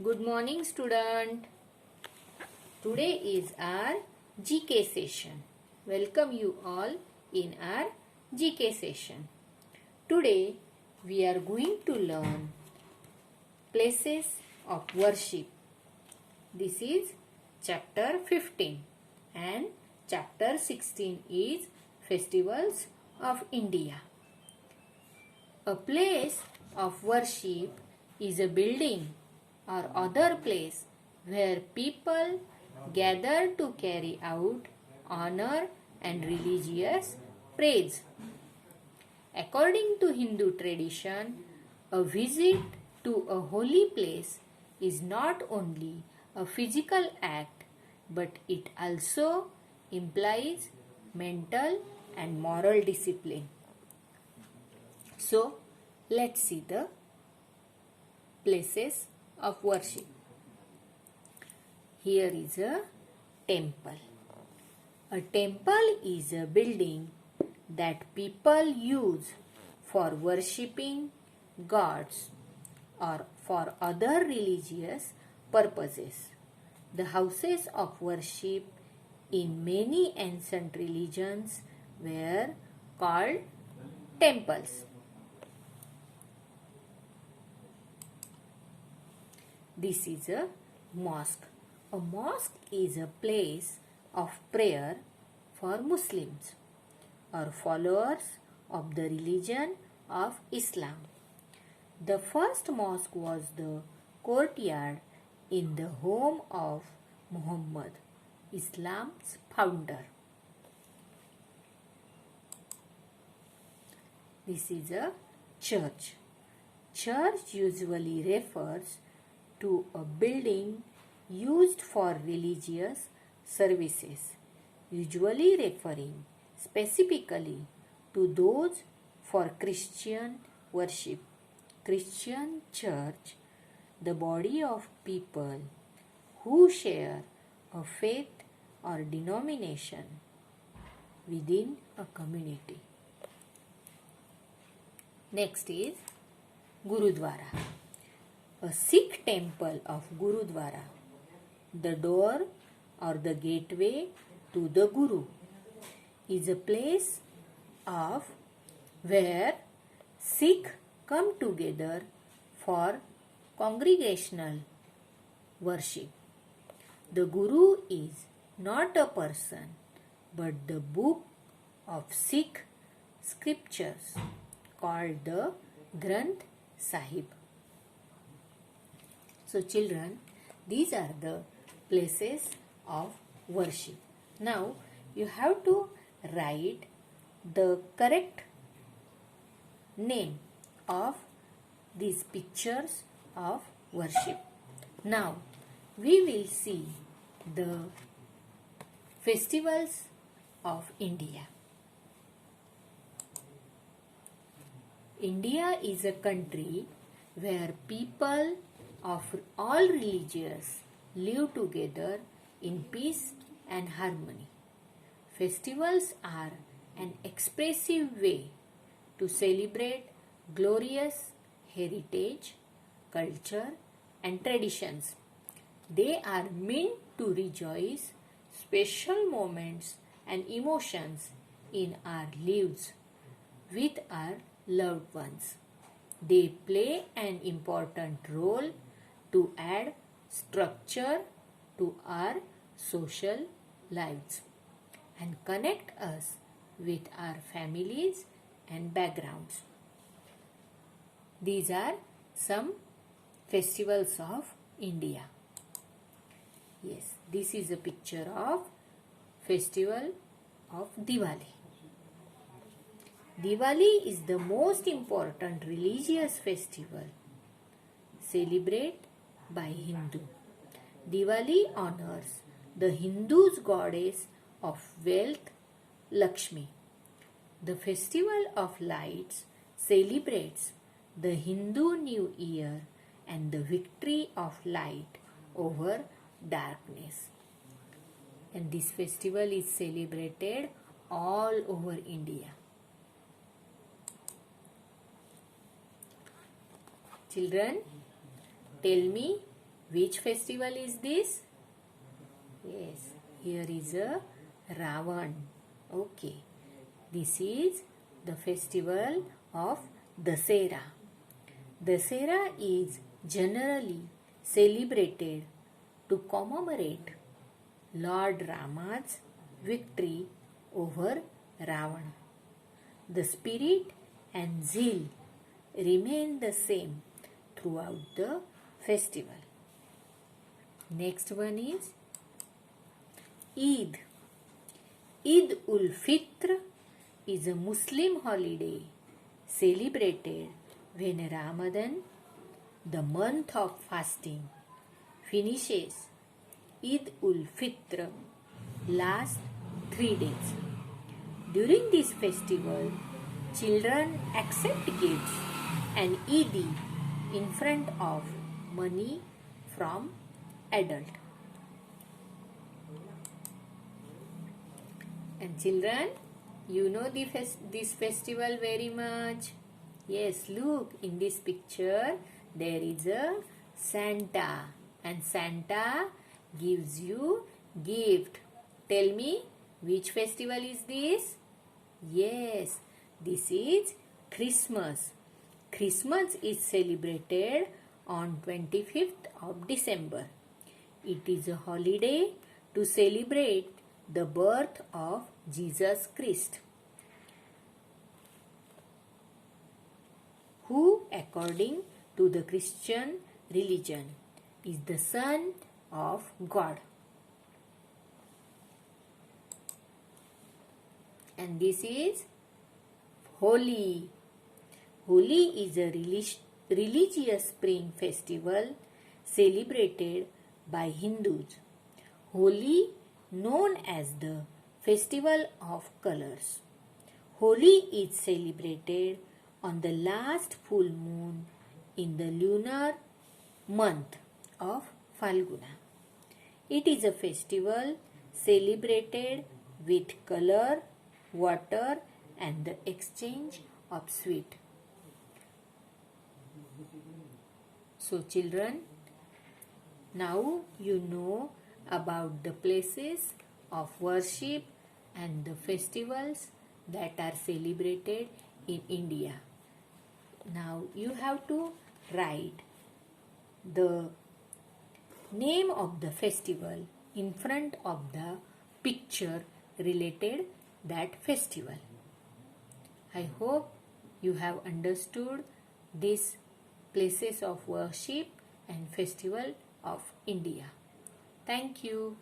Good morning, student. Today is our GK session. Welcome you all in our GK session. Today we are going to learn places of worship. This is chapter 15 and chapter 16 is Festivals of India. A place of worship is a building or other place where people gather to carry out honor and religious praise. According to Hindu tradition, a visit to a holy place is not only a physical act but it also implies mental and moral discipline. So, let's see the places of worship. Here is a temple. A temple is a building that people use for worshipping gods or for other religious purposes. The houses of worship in many ancient religions were called temples. This is a mosque. A mosque is a place of prayer for Muslims or followers of the religion of Islam. The first mosque was the courtyard in the home of Muhammad, Islam's founder. This is a church. Church usually refers to a building used for religious services, usually referring specifically to those for Christian worship. Christian church, the body of people who share a faith or denomination within a community. Next is Gurudwara. A Sikh temple of Gurudwara, the door or the gateway to the Guru, is a place of where Sikh come together for congregational worship. The Guru is not a person but the book of Sikh scriptures called the Granth Sahib. So children, these are the places of worship. Now you have to write the correct name of these pictures of worship. Now we will see the festivals of India. India is a country where people of all religions live together in peace and harmony. Festivals are an expressive way to celebrate glorious heritage, culture, and traditions. They are meant to rejoice special moments and emotions in our lives with our loved ones. They play an important role to add structure to our social lives and connect us with our families and backgrounds. These are some festivals of India. Yes, this is a picture of festival of Diwali. Diwali is the most important religious festival celebrated by Hindu. Diwali honors the Hindu's goddess of wealth, Lakshmi. The festival of lights celebrates the Hindu New Year and the victory of light over darkness. And this festival is celebrated all over India. Children, tell me Which festival is this? Yes, here is a Ravan. Okay, this is the festival of Dasera. Dasera is generally celebrated to commemorate Lord Rama's victory over Ravana. The spirit and zeal remain the same throughout the festival. Next one is Eid. Eid ul Fitr is a Muslim holiday celebrated when Ramadan, the month of fasting, finishes. Eid ul Fitr lasts 3 days. During this festival, children accept gifts and Eid in front of money from adult. And children, you know this festival very much. Yes, look, in this picture there is a Santa, and Santa gives you gift. Tell me, which festival is this? Yes, this is Christmas. Christmas is celebrated on 25th of December. It is a holiday to celebrate the birth of Jesus Christ, who according to the Christian religion is the Son of God. And this is Holi. Holi is a religious spring festival celebrated by Hindus. Holi, known as the Festival of Colors. Holi is celebrated on the last full moon in the lunar month of Falguna. It is a festival celebrated with color, water, and the exchange of sweet. So children, now you know about the places of worship and the festivals that are celebrated in India. Now you have to write the name of the festival in front of the picture related that festival. I hope you have understood these places of worship and festival of India. Thank you.